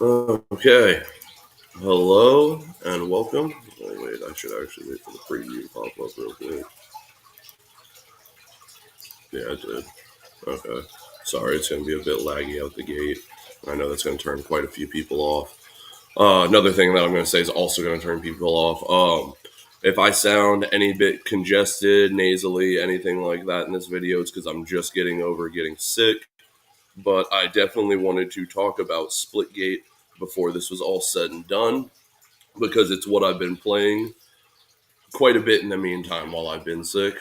Okay. Hello and welcome. Oh, wait, I should actually wait for the preview to pop up real quick. Yeah, I did. Okay. Sorry, it's going to be a bit laggy out the gate. I know that's going to turn quite a few people off. Another thing that I'm going to say is also going to turn people off. If I sound any bit congested, nasally, anything like that in this video, it's because I'm just getting over getting sick. But I definitely wanted to talk about Splitgate before this was all said and done, because it's what I've been playing quite a bit in the meantime while I've been sick.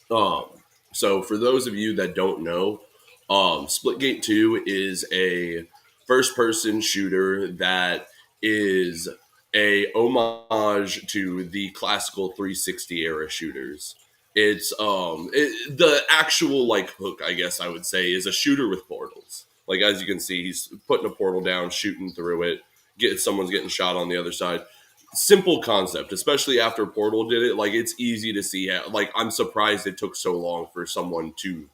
Um, so for those of you that don't know, Splitgate 2 is a first-person shooter that is a homage to the classical 360 era shooters. It's the actual like hook, I guess I would say, is a shooter with portals. Like as you can see, he's putting a portal down, shooting through it. Someone's getting shot on the other side. Simple concept, especially after Portal did it. Like it's easy to see how. Like I'm surprised it took so long for someone to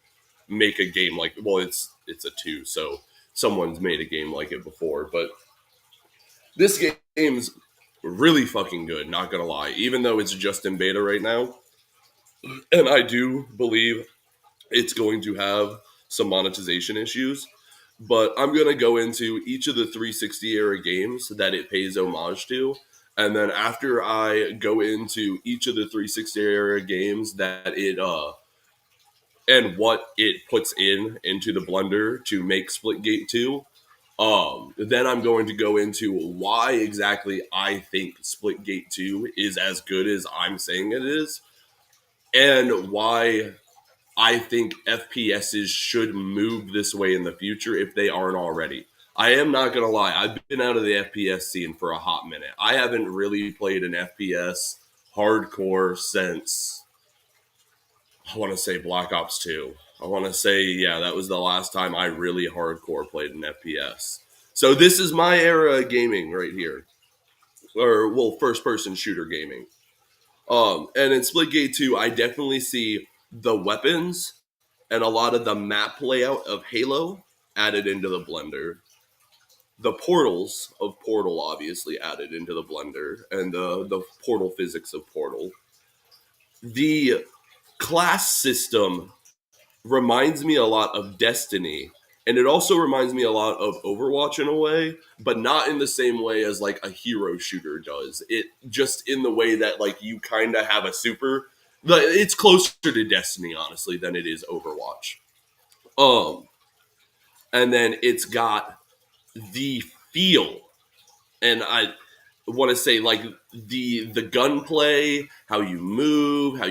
make a game like. Well, it's a two, so someone's made a game like it before. But this game's really fucking good. Not gonna lie, even though it's just in beta right now, and I do believe it's going to have some monetization issues. But I'm going to go into each of the 360 era games that it pays homage to. And then after I go into each of the 360 era games that and what it puts into the blender to make Splitgate 2, then I'm going to go into why exactly I think Splitgate 2 is as good as I'm saying it is, and why I think FPSs should move this way in the future if they aren't already. I am not going to lie. I've been out of the FPS scene for a hot minute. I haven't really played an FPS hardcore since, I want to say, Black Ops 2. I want to say, yeah, that was the last time I really hardcore played an FPS. So this is my era of gaming right here. Or, well, first-person shooter gaming. And in Splitgate 2, I definitely see the weapons and a lot of the map layout of Halo added into the blender. The portals of Portal obviously added into the blender, and the portal physics of Portal. The class system reminds me a lot of Destiny, and it also reminds me a lot of Overwatch in a way, but not in the same way as like a hero shooter does. It just in the way that like you kind of have a super. It's closer to Destiny, honestly, than it is Overwatch. Um, and then it's got the feel, and I want to say like the gunplay, how you move,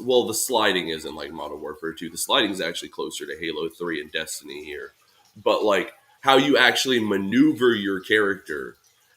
well, the sliding isn't like Modern Warfare 2. The sliding is actually closer to Halo 3 and Destiny here, but like how you actually maneuver your character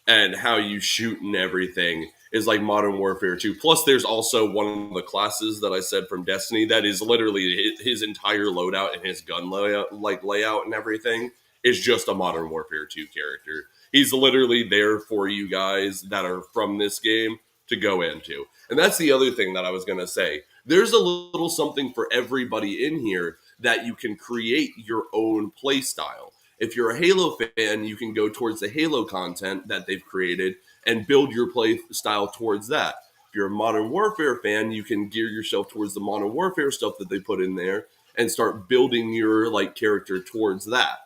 and how you shoot and everything is like Modern Warfare 2. Plus, there's also one of the classes that I said from Destiny that is literally his entire loadout and his gun layout and everything is just a Modern Warfare 2 character. He's literally there for you guys that are from this game to go into. And that's the other thing that I was going to say. There's a little something for everybody in here that you can create your own play style. If you're a Halo fan, you can go towards the Halo content that they've created and build your play style towards that. If you're a Modern Warfare fan, you can gear yourself towards the Modern Warfare stuff that they put in there and start building your like character towards that.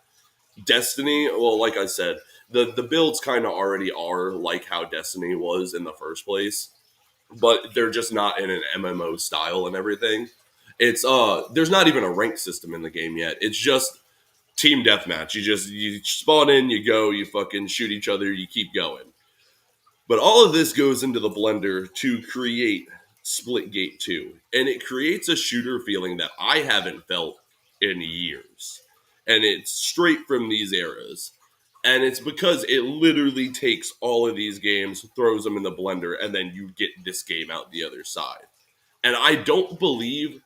Destiny, well, like I said, the builds kind of already are like how Destiny was in the first place, but they're just not in an MMO style and everything. It's there's not even a rank system in the game yet. It's just team deathmatch. You spawn in, you go, you fucking shoot each other, you keep going. But all of this goes into the blender to create Splitgate 2, and it creates a shooter feeling that I haven't felt in years. And it's straight from these eras. And it's because it literally takes all of these games, throws them in the blender, and then you get this game out the other side. And I don't believe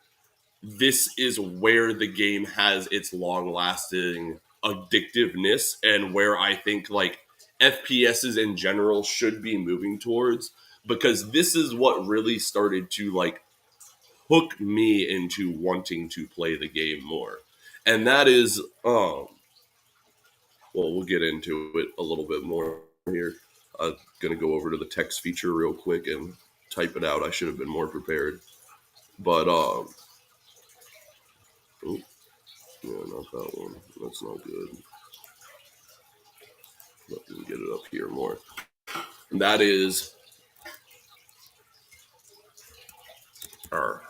this is where the game has its long-lasting addictiveness and where I think like FPSs in general should be moving towards, because this is what really started to like hook me into wanting to play the game more. And that is well, we'll get into it a little bit more here. I'm gonna go over to the text feature real quick and type it out. I should have been more prepared, but oh, yeah, not that one. That's not good. Let me get it up here more. And that is, or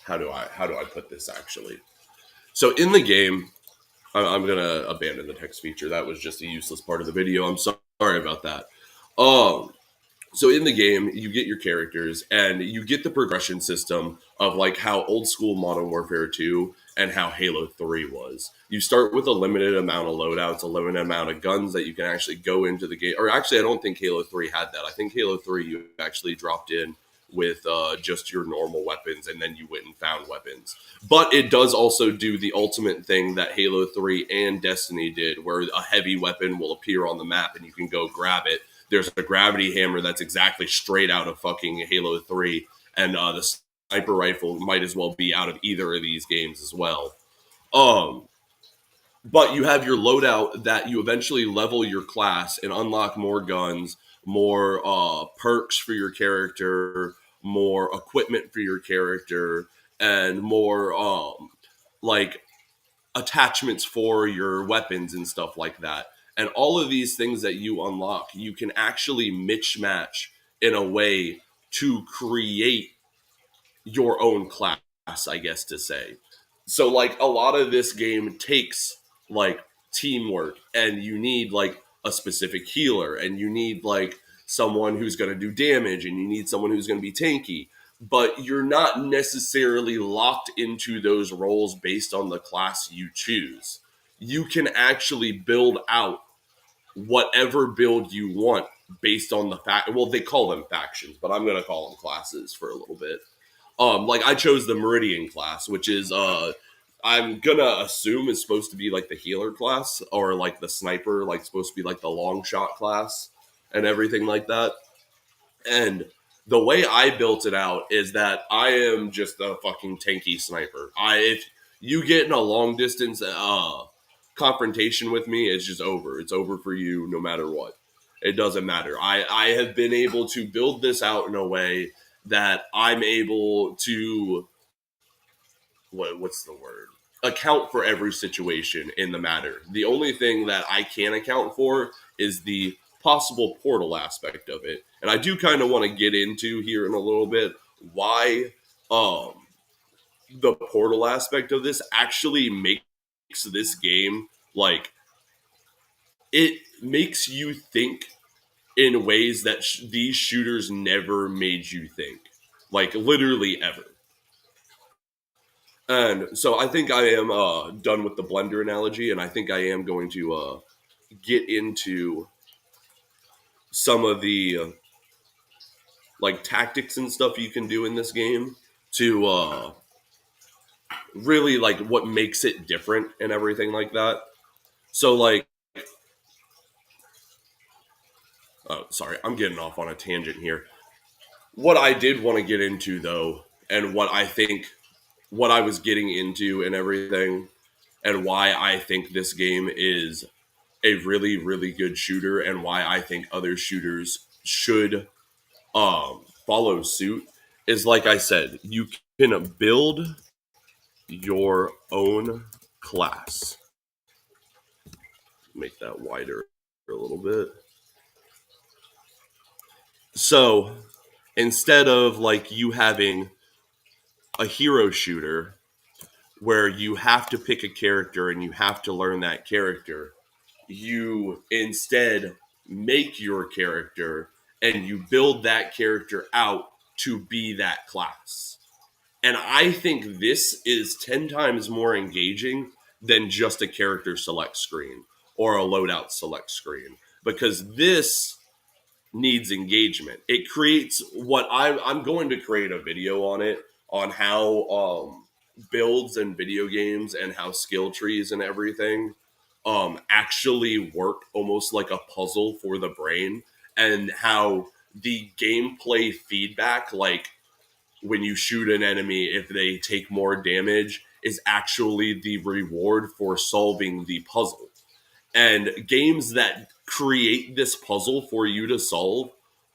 how do I put this actually? So in the game, I'm gonna abandon the text feature. That was just a useless part of the video. I'm sorry about that. Um, so in the game, you get your characters and you get the progression system of like how old school Modern Warfare 2 and how Halo 3 was. You start with a limited amount of loadouts, a limited amount of guns that you can actually go into the game. Or actually, I don't think Halo 3 had that. I think Halo 3 you actually dropped in with just your normal weapons, and then you went and found weapons. But it does also do the ultimate thing that Halo 3 and Destiny did, where a heavy weapon will appear on the map and you can go grab it. There's a gravity hammer that's exactly straight out of fucking Halo 3, and the sniper rifle might as well be out of either of these games as well. But you have your loadout that you eventually level your class and unlock more guns, more perks for your character, more equipment for your character, and more like attachments for your weapons and stuff like that. And all of these things that you unlock, you can actually mismatch in a way to create your own class, I guess to say. So like a lot of this game takes like teamwork, and you need like a specific healer, and you need like someone who's going to do damage, and you need someone who's going to be tanky, but you're not necessarily locked into those roles based on the class you choose. You can actually build out whatever build you want based on the fact. Well, they call them factions, but I'm going to call them classes for a little bit. Like I chose the Meridian class, which is I'm gonna assume is supposed to be like the healer class, or like the sniper, like supposed to be like the long shot class and everything like that. And the way I built it out is that I am just a fucking tanky sniper. If you get in a long distance confrontation with me, it's just over. It's over for you no matter what. It doesn't matter. I have been able to build this out in a way that I'm able to what's the word? Account for every situation in the matter. The only thing that I can account for is the possible portal aspect of it. And I do kind of want to get into here in a little bit why the portal aspect of this actually makes this game like it makes you think in ways that these shooters never made you think. Like literally ever. And so I think I am done with the blender analogy, and I think I am going to get into some of the like tactics and stuff you can do in this game to really like what makes it different and everything like that. So like, oh, sorry, I'm getting off on a tangent here. What I did want to get into though, and what I think, what I was getting into and everything, and why I think this game is a really, really good shooter, and why I think other shooters should follow suit is like I said, you can build your own class. Make that wider a little bit. So instead of like you having a hero shooter where you have to pick a character and you have to learn that character, you instead make your character and you build that character out to be that class. And I think this is 10 times more engaging than just a character select screen or a loadout select screen, because this needs engagement. It creates what I'm going to create a video on it, on how builds and video games and how skill trees and everything actually work almost like a puzzle for the brain, and how the gameplay feedback, like when you shoot an enemy, if they take more damage, is actually the reward for solving the puzzle. And games that create this puzzle for you to solve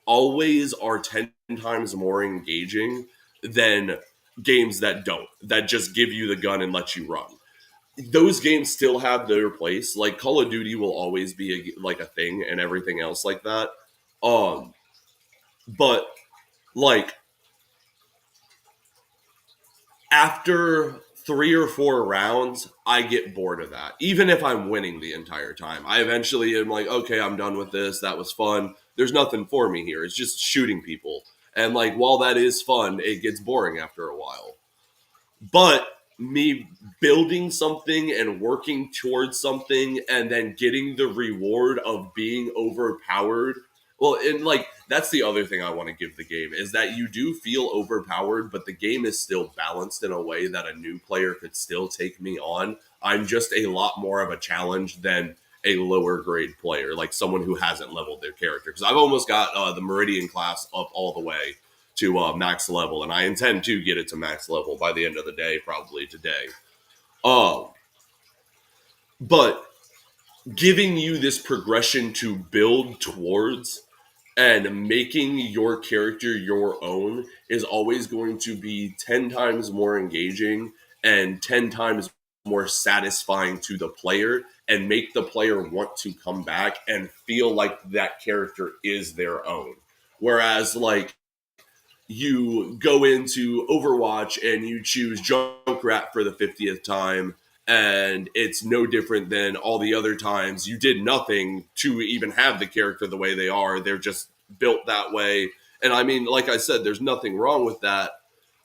always are 10 times more engaging than games that don't, that just give you the gun and let you run. Those games still have their place. Like Call of Duty will always be like a thing and everything else like that. Um, but like after 3 or 4 rounds, I get bored of that. Even if I'm winning the entire time, I eventually am like, okay, I'm done with this. That was fun. There's nothing for me here. It's just shooting people. And like, while that is fun, it gets boring after a while. But me building something and working towards something and then getting the reward of being overpowered. Well, and like that's the other thing I want to give the game is that you do feel overpowered, but the game is still balanced in a way that a new player could still take me on. I'm just a lot more of a challenge than a lower grade player, like someone who hasn't leveled their character. Because I've almost got the Meridian class up all the way to max level, and I intend to get it to max level by the end of the day, probably today. Um, but giving you this progression to build towards and making your character your own is always going to be 10 times more engaging and 10 times more satisfying to the player and make the player want to come back and feel like that character is their own. Whereas, like, you go into Overwatch and you choose Junkrat for the 50th time, and it's no different than all the other times you did nothing to even have the character the way they are. They're just built that way. And I mean, like I said, there's nothing wrong with that,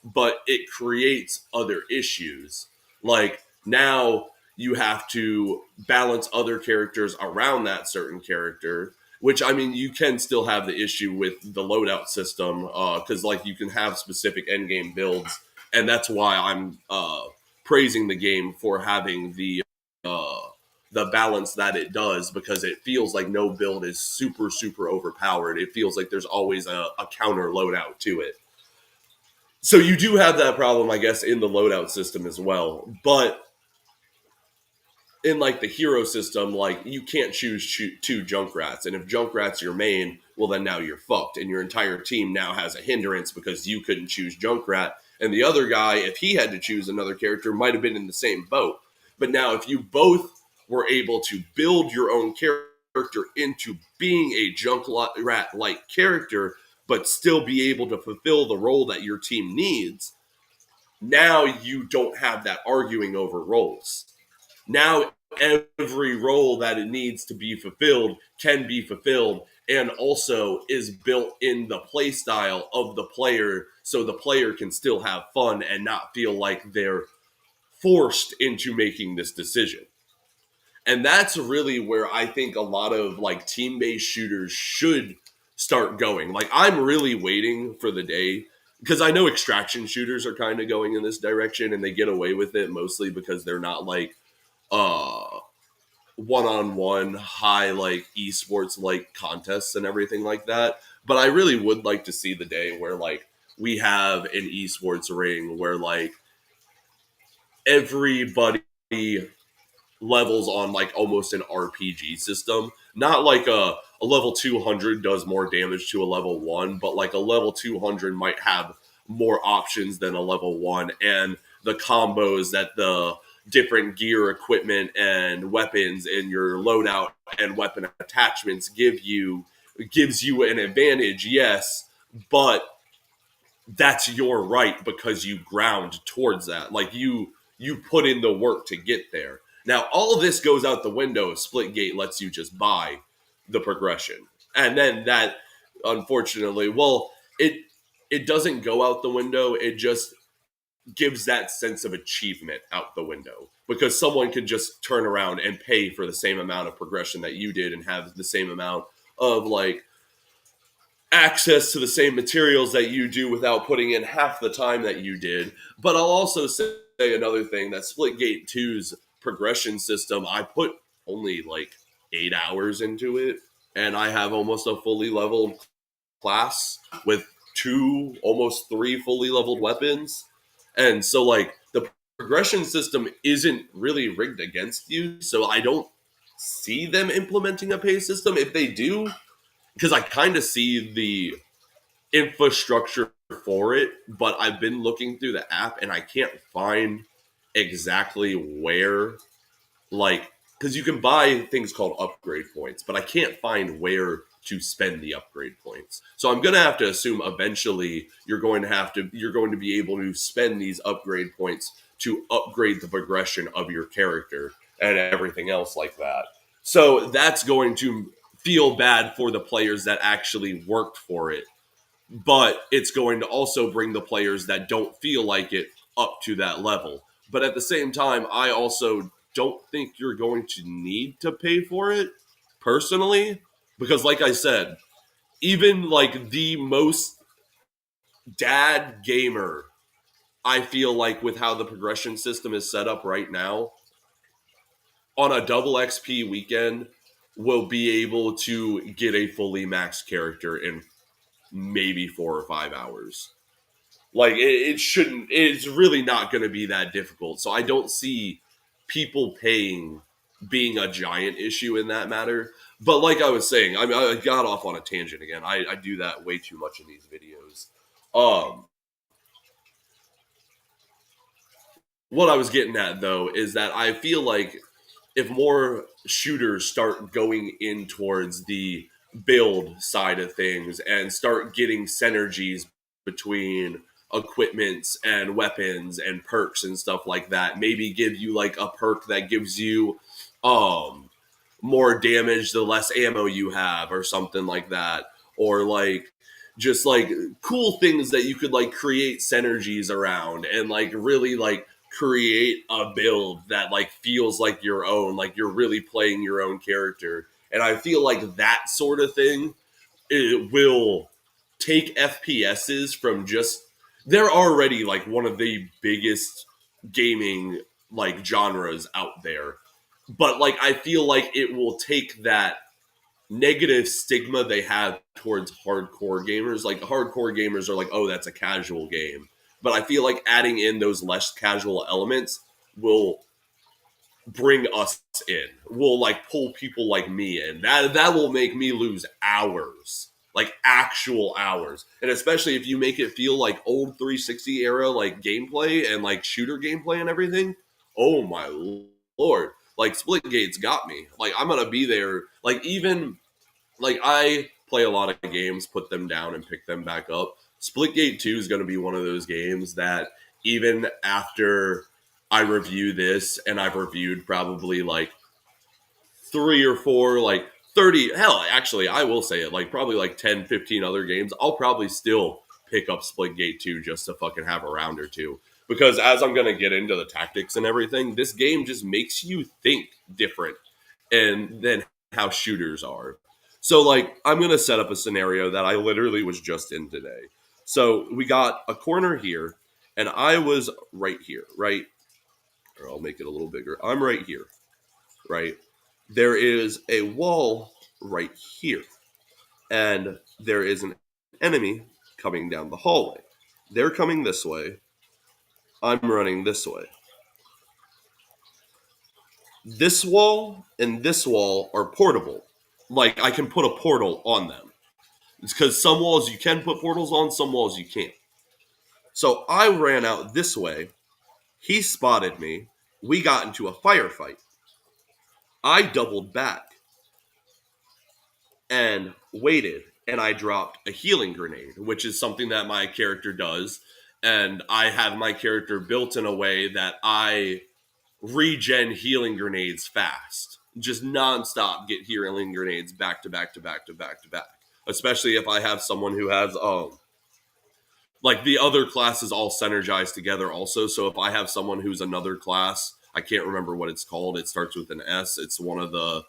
but it creates other issues. Like now you have to balance other characters around that certain character, which I mean, you can still have the issue with the loadout system because like you can have specific end game builds, and that's why I'm praising the game for having uh, the balance that it does, because it feels like no build is super overpowered. It feels like there's always a counter loadout to it. So you do have that problem, I guess, in the loadout system as well. But in like the hero system, like you can't choose two Junkrats, and if Junkrat's your main, well then now you're fucked, and your entire team now has a hindrance because you couldn't choose Junkrat, and the other guy, if he had to choose another character, might have been in the same boat. But now, if you both were able to build your own character into being a Junkrat-like character, but still be able to fulfill the role that your team needs, now you don't have that arguing over roles. Now every role that it needs to be fulfilled can be fulfilled and also is built in the play style of the player, so the player can still have fun and not feel like they're forced into making this decision. And that's really where I think a lot of like team-based shooters should start going. Like I'm really waiting for the day, because I know extraction shooters are kind of going in this direction and they get away with it mostly because they're not like uh one-on-one high like esports like contests and everything like that. But I really would like to see the day where like we have an esports ring where like everybody levels on like almost an RPG system. Not like a level 200 does more damage to a level 1, but like a level 200 might have more options than a level 1, and the combos that the different gear, equipment, and weapons in your loadout and weapon attachments gives you an advantage, yes, but that's your right because you ground towards that. Like you put in the work to get there. Now all of this goes out the window if Splitgate lets you just buy the progression. And then that unfortunately, well, it doesn't go out the window. It just gives that sense of achievement out the window because someone could just turn around and pay for the same amount of progression that you did and have the same amount of like access to the same materials that you do without putting in half the time that you did. But I'll also say another thing, that Splitgate 2's progression system, I put only like 8 hours into it, and I have almost a fully leveled class with two, almost three fully leveled weapons. And so like the progression system isn't really rigged against you. So I don't see them implementing a pay system. If they do, because I kind of see the infrastructure for it, but I've been looking through the app and I can't find exactly where, like, because you can buy things called upgrade points, but I can't find where to spend the upgrade points. So I'm going to have to assume eventually you're going to be able to spend these upgrade points to upgrade the progression of your character and everything else like that. So that's going to feel bad for the players that actually worked for it, but it's going to also bring the players that don't feel like it up to that level. But at the same time, I also don't think you're going to need to pay for it personally, because like I said, even like the most dad gamer, I feel like with how the progression system is set up right now, on a double XP weekend, will be able to get a fully maxed character in maybe 4 or 5 hours. Like it shouldn't. It's really not going to be that difficult. So I don't see people paying being a giant issue in that matter. But like I was saying, I got off on a tangent again. I do that way too much in these videos. Um, what I was getting at though is that I feel like if more shooters start going in towards the build side of things and start getting synergies between equipments and weapons and perks and stuff like that, maybe give you like a perk that gives you um more damage the less ammo you have or something like that, or like just like cool things that you could like create synergies around and like really like create a build that like feels like your own, like you're really playing your own character. And I feel like that sort of thing, it will take FPSs from just, they're already like one of the biggest gaming like genres out there, but like I feel like it will take that negative stigma they have towards hardcore gamers. Like hardcore gamers are like, oh, that's a casual game. But I feel like adding in those less casual elements will bring us in. Will like pull people like me in. That will make me lose hours. Like actual hours. And especially if you make it feel like old 360 era like gameplay and like shooter gameplay and everything. Oh my lord. Like Splitgate's got me. Like I'm gonna be there. Like even like I play a lot of games, put them down and pick them back up. Splitgate 2 is going to be one of those games that even after I review this, and I've reviewed probably like 3 or 4, like 30, hell, actually, I will say it, like probably like 10, 15 other games, I'll probably still pick up Splitgate 2 just to fucking have a round or two. Because as I'm going to get into the tactics and everything, this game just makes you think different and than how shooters are. So, like, I'm going to set up a scenario that I literally was just in today. So, we got a corner here, and I was right here, right? Or I'll make it a little bigger. I'm right here, right? There is a wall right here, and there is an enemy coming down the hallway. They're coming this way. I'm running this way. This wall and this wall are portable. Like, I can put a portal on them. It's because some walls you can put portals on, some walls you can't. So I ran out this way. He spotted me. We got into a firefight. I doubled back and waited, and I dropped a healing grenade, which is something that my character does. And I have my character built in a way that I regen healing grenades fast. Just nonstop get healing grenades back to back to back to back to back. Especially if I have someone who has like the other classes all synergize together also. So if I have someone who's another class, I can't remember what it's called. It starts with an S. It's one of the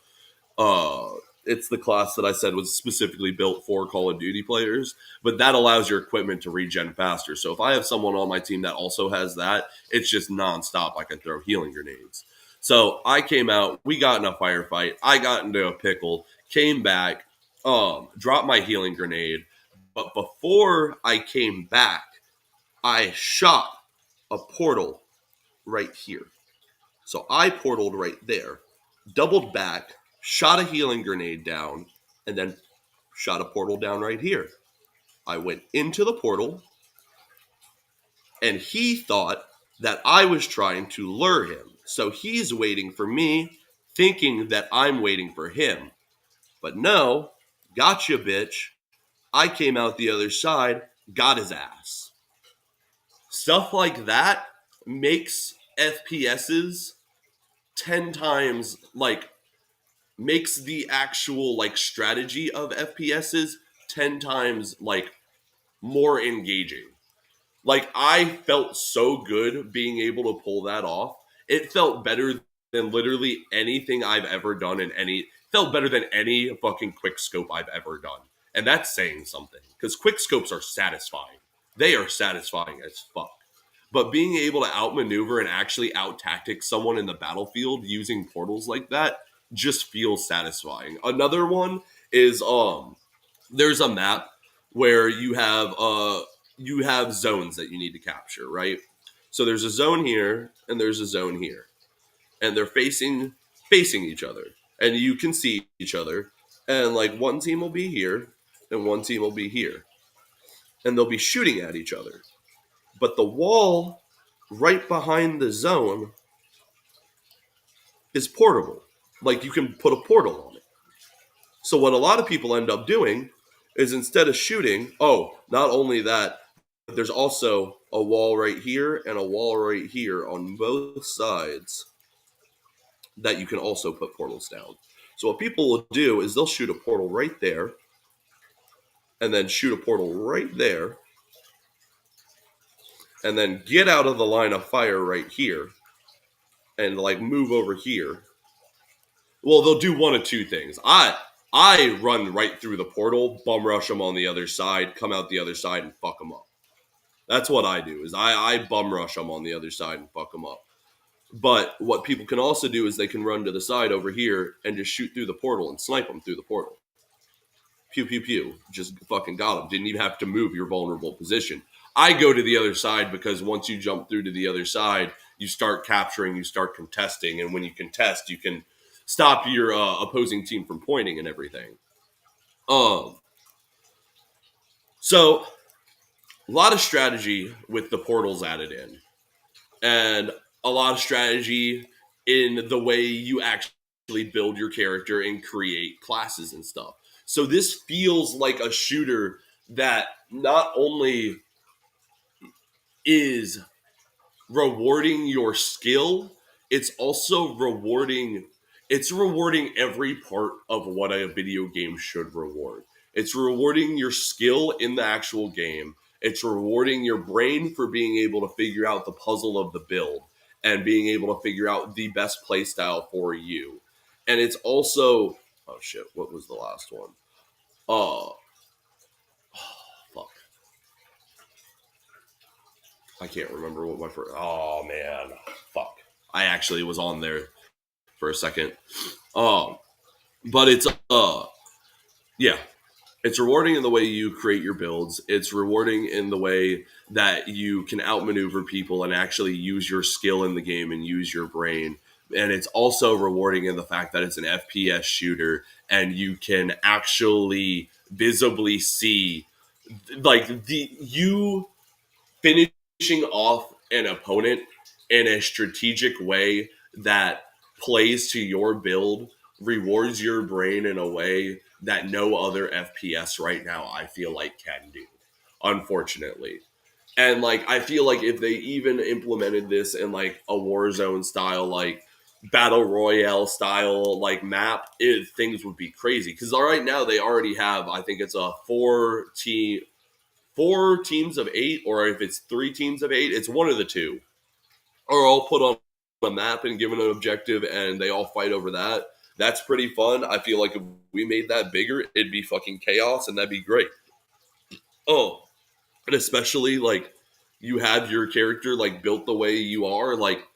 it's the class that I said was specifically built for Call of Duty players, but that allows your equipment to regen faster. So if I have someone on my team that also has that, it's just nonstop. I can throw healing grenades. So I came out, we got in a firefight, I got into a pickle, came back, dropped my healing grenade, but before I came back, I shot a portal right here. So I portaled right there, doubled back, shot a healing grenade down, and then shot a portal down right here. I went into the portal, and he thought that I was trying to lure him. So he's waiting for me, thinking that I'm waiting for him. But no, gotcha, bitch. I came out the other side, got his ass. Stuff like that makes FPSs 10 times, like, makes the actual, like, strategy of FPSs 10 times, like, more engaging. Like, I felt so good being able to pull that off. It felt better than literally anything I've ever done felt better than any fucking quick scope I've ever done. And that's saying something, because quick scopes are satisfying. They are satisfying as fuck. But being able to outmaneuver and actually out-tactic someone in the battlefield using portals like that just feels satisfying. Another one is there's a map where you have zones that you need to capture, right? So there's a zone here and there's a zone here. And they're facing each other. And you can see each other. And like one team will be here and one team will be here. And they'll be shooting at each other. But the wall right behind the zone is portable. Like you can put a portal on it. So what a lot of people end up doing is instead of shooting, not only that, but there's also a wall right here and a wall right here on both sides that you can also put portals down. So what people will do is they'll shoot a portal right there and then shoot a portal right there and then get out of the line of fire right here and like move over here. Well, they'll do one of two things. I run right through the portal, bum rush them on the other side, come out the other side and fuck them up. That's what I do, is I bum rush them on the other side and fuck them up. But what people can also do is they can run to the side over here and just shoot through the portal and snipe them through the portal. Pew, pew, pew. Just fucking got them. Didn't even have to move your vulnerable position. I go to the other side because once you jump through to the other side, you start capturing, you start contesting. And when you contest, you can stop your opposing team from pointing and everything. So a lot of strategy with the portals added in. And a lot of strategy in the way you actually build your character and create classes and stuff. So this feels like a shooter that not only is rewarding your skill, it's also rewarding every part of what a video game should reward. It's rewarding your skill in the actual game. It's rewarding your brain for being able to figure out the puzzle of the build and being able to figure out the best play style for you. And it's also, oh shit, what was the last one? Fuck. I can't remember what my first, oh man, fuck. I actually was on there for a second. But it's, yeah. It's rewarding in the way you create your builds. It's rewarding in the way that you can outmaneuver people and actually use your skill in the game and use your brain. And it's also rewarding in the fact that it's an FPS shooter and you can actually visibly see like you finishing off an opponent in a strategic way that plays to your build, rewards your brain in a way that no other FPS right now I feel like can do, unfortunately. And like I feel like if they even implemented this in like a Warzone style, like battle royale style, like map, things would be crazy. Because right now they already have, I think it's a 4 teams of 8, or if it's 3 teams of 8, it's one of the two. Or I'll put on a map and given an objective and they all fight over that. That's pretty fun. I feel like if we made that bigger, it'd be fucking chaos and that'd be great. And especially like you have your character like built the way you are, like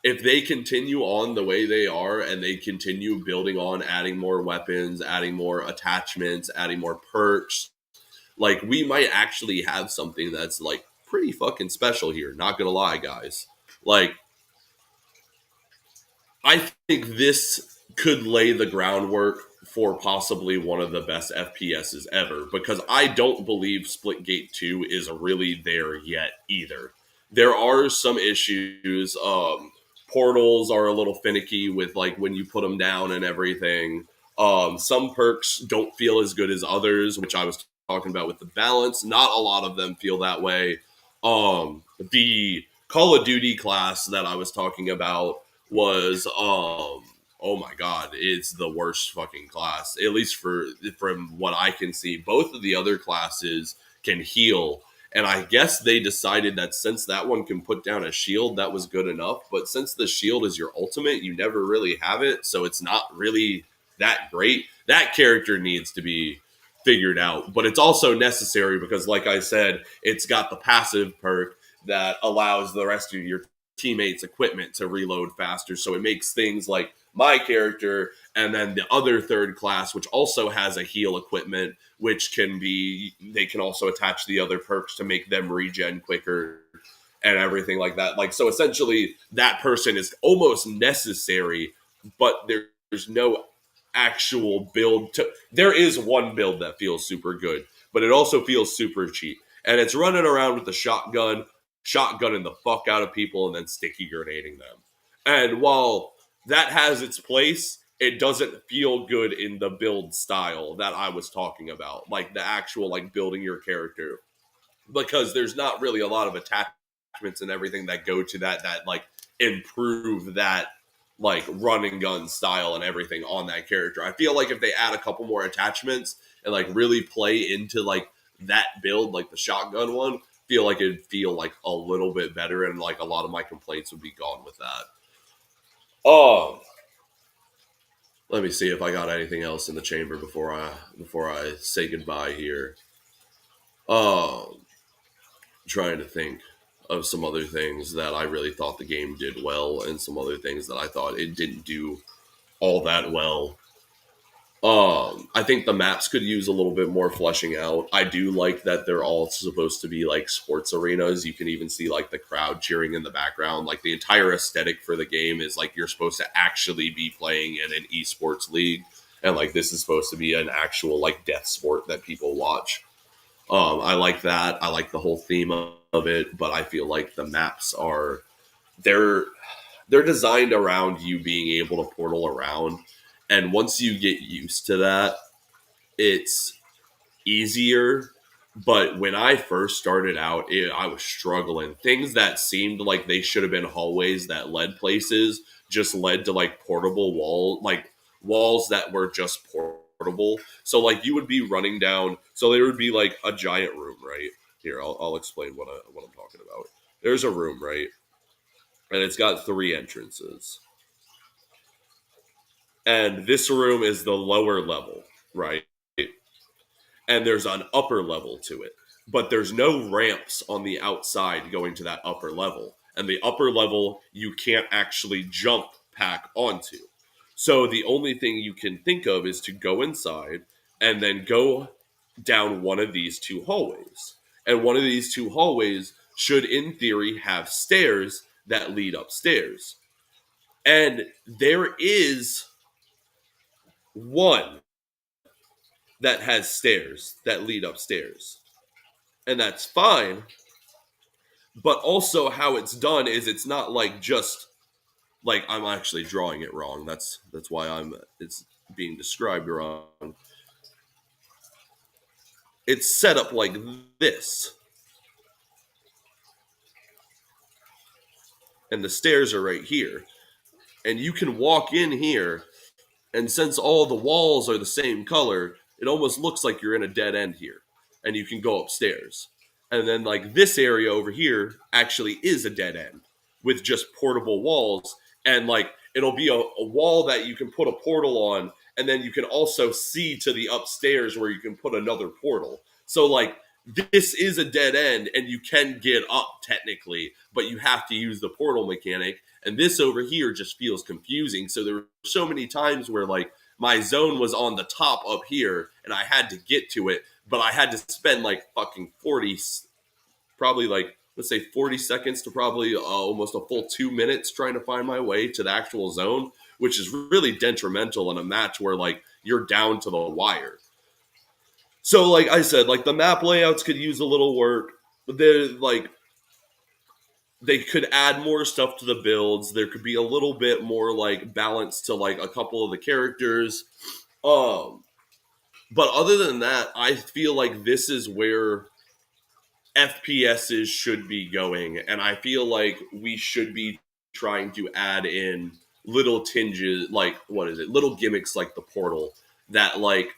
if they continue on the way they are and they continue building on adding more weapons, adding more attachments, adding more perks, like we might actually have something that's like pretty fucking special here. Not gonna lie, guys. Like I think this could lay the groundwork for possibly one of the best FPSs ever, because I don't believe Splitgate 2 is really there yet either. There are some issues. Portals are a little finicky with like when you put them down and everything. Some perks don't feel as good as others, which I was talking about with the balance. Not a lot of them feel that way. The Call of Duty class that I was talking about was oh my god, it's the worst fucking class. At least from what I can see. Both of the other classes can heal. And I guess they decided that since that one can put down a shield, that was good enough. But since the shield is your ultimate, you never really have it. So it's not really that great. That character needs to be figured out. But it's also necessary because, like I said, it's got the passive perk that allows the rest of your teammates' equipment to reload faster. So it makes things like my character and then the other third class, which also has a heal equipment, which can be, they can also attach the other perks to make them regen quicker and everything like that. Like, so essentially that person is almost necessary, but there's no actual build to, there is one build that feels super good, but it also feels super cheap. And it's running around with the shotgunning the fuck out of people and then sticky grenading them. And while that has its place, it doesn't feel good in the build style that I was talking about, like the actual like building your character, because there's not really a lot of attachments and everything that go to that like improve that like run and gun style and everything on that character. I feel like if they add a couple more attachments and like really play into like that build, like the shotgun one, feel like it'd feel like a little bit better, and like a lot of my complaints would be gone with that. Let me see if I got anything else in the chamber before I say goodbye here. Trying to think of some other things that I really thought the game did well, and some other things that I thought it didn't do all that well. I think the maps could use a little bit more fleshing out. I do like that they're all supposed to be like sports arenas. You can even see like the crowd cheering in the background. Like the entire aesthetic for the game is like you're supposed to actually be playing in an esports league. And like this is supposed to be an actual like death sport that people watch. I like that. I like the whole theme of it, but I feel like the maps are they're they're designed around you being able to portal around. And once you get used to that, it's easier. But when I first started out, I was struggling. Things that seemed like they should have been hallways that led places just led to like portable like walls that were just portable. So like you would be running down. So there would be like a giant room, right? Here, I'll explain what I'm talking about. There's a room, right? And it's got 3 entrances. And this room is the lower level, right? And there's an upper level to it, but there's no ramps on the outside going to that upper level. And the upper level you can't actually jump pack onto. So the only thing you can think of is to go inside and then go down one of these 2 hallways. And one of these 2 hallways should, in theory, have stairs that lead upstairs. And there is one that has stairs that lead upstairs. And that's fine. But also how it's done is it's not like just like I'm actually drawing it wrong. That's why it's being described wrong. It's set up like this. And the stairs are right here. And you can walk in here, and since all the walls are the same color, it almost looks like you're in a dead end here. And you can go upstairs. And then like this area over here actually is a dead end with just portable walls. And like it'll be a wall that you can put a portal on. And then you can also see to the upstairs where you can put another portal. So like this is a dead end and you can get up technically, but you have to use the portal mechanic. And this over here just feels confusing. So there were so many times where like my zone was on the top up here and I had to get to it, but I had to spend like fucking 40, probably like, let's say 40 seconds to probably almost a full 2 minutes trying to find my way to the actual zone, which is really detrimental in a match where like you're down to the wire. So like I said, like the map layouts could use a little work. They're like they could add more stuff to the builds. There could be a little bit more like balance to like a couple of the characters. But other than that, I feel like this is where FPSs should be going, and I feel like we should be trying to add in little tinges, like what is it, little gimmicks like the portal that like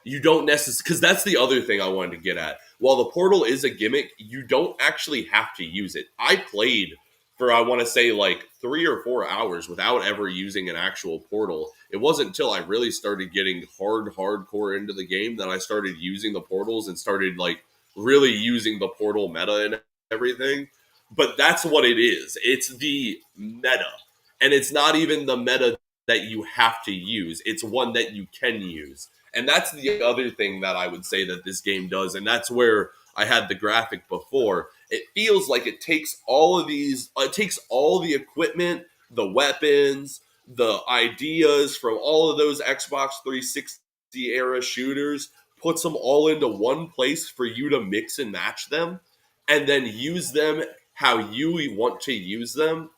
you don't necessarily, because that's the other thing I wanted to get at. While the portal is a gimmick, you don't actually have to use it. I played for, I want to say, like 3 or 4 hours without ever using an actual portal. It wasn't until I really started getting hardcore into the game that I started using the portals and started, like, really using the portal meta and everything. But that's what it is. It's the meta. And it's not even the meta that you have to use. It's one that you can use. And that's the other thing that I would say that this game does. And that's where I had the graphic before. It feels like it takes all of these, it takes all the equipment, the weapons, the ideas from all of those Xbox 360 era shooters, puts them all into one place for you to mix and match them, and then use them how you want to use them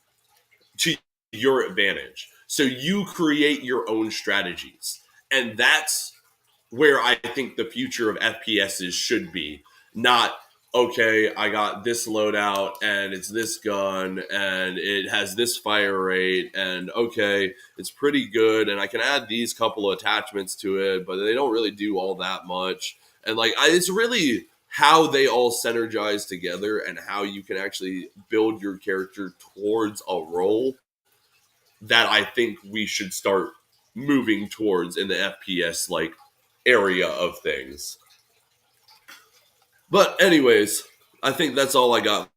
to your advantage. So you create your own strategies. And that's where I think the future of FPSs should be. Not, okay, I got this loadout and it's this gun and it has this fire rate and okay, it's pretty good and I can add these couple of attachments to it, but they don't really do all that much. And like, it's really how they all synergize together and how you can actually build your character towards a role that I think we should start moving towards in the FPS like area of things. But anyways, I think that's all I got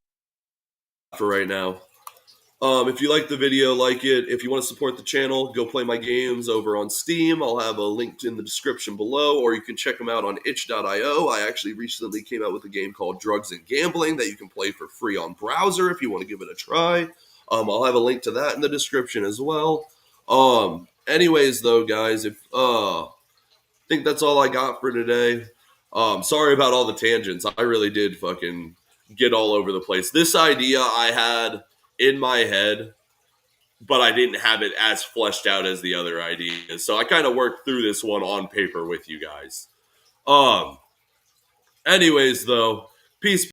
for right now. If you like the video, like it. If you want to support the channel, go play my games over on Steam. I'll have a link in the description below, or you can check them out on itch.io. I actually recently came out with a game called Drugs and Gambling that you can play for free on browser if you want to give it a try. I'll have a link to that in the description as well. Anyways, though, guys, if I think that's all I got for today. Sorry about all the tangents. I really did fucking get all over the place. This idea I had in my head, but I didn't have it as fleshed out as the other ideas. So I kind of worked through this one on paper with you guys. Anyways, though, peace.